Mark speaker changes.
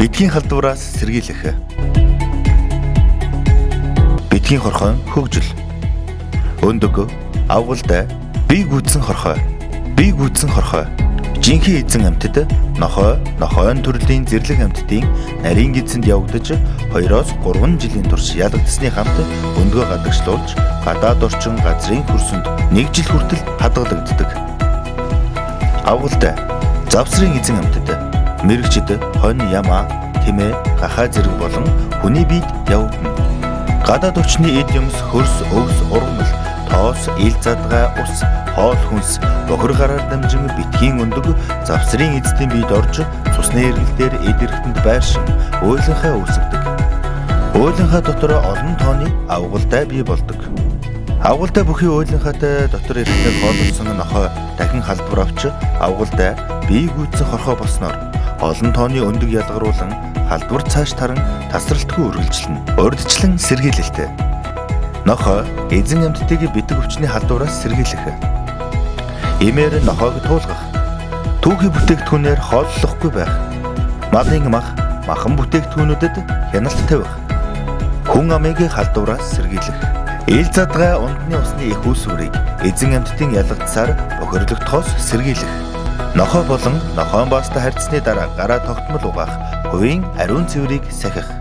Speaker 1: Битгий халдвараас сэргийлэх. Битгий хорхойн хөгжил. Өндөг авгалтай бие гүйцэн хорхой. Бие гүйцэн хорхой. Жинхэнэ эзэн амьтад нохойн төрлийн зэрлэг амьтдын нарийн гидсэнд явагдаж 2-3 жилийн турш ялагдсны хамт өндгөө гадагшлуулж гадаад орчин газрын хөрсөнд 1 жил хүртэл хадгалагддаг. Авгалтай завсрын эзэн амьтад мэрэгчд хонь ямаа тэмээ гахаа зэрэг болон хүний биед явагдана. Гадаад орчны эд юмс хөрс өвс ургамал тоос ил задгай ус хоол хүнс бохир гараар дамжин битгийн өндөг завсрын эзэдийн биед орж цусны эргэлдээр эд эрхтэнд байршин уйлынхаа үүсгдэг. Уйлынхаа дотор олон тооны авгалтай бий болдог. Авгалтай бүхий уйлынхаатай дотор эрхтээ хооллсон нохой дахин халдвар авч авгалтай бие гүйцэн хорхоо болсноор олон тооны өндөг ялгаруулан халдвар цааш таран тасралтгүй үргэлжлэнэ. Урдчлан сэргийлэлтэй. Нохой эзэн амьтдыг битэг өвчний халдвараас сэргийлэх. Эмээр нохойг туулгах. Түүхий бүтээгдэхүүнээр хооллохгүй байх. Малын мах, махан бүтээгдэхүүнүүдэд хяналт тавих. Хүн амыг халдвараас сэргийлэх. Ил задгай ундны усны их үүсвэрийг эзэн амьтдын ялгадсаар бохирлогдохоос сэргийлэх. Нохой болон нохойн баастай харьцсны дараа гараа тогтмол угаах хувийн ариун цэврийг сахих.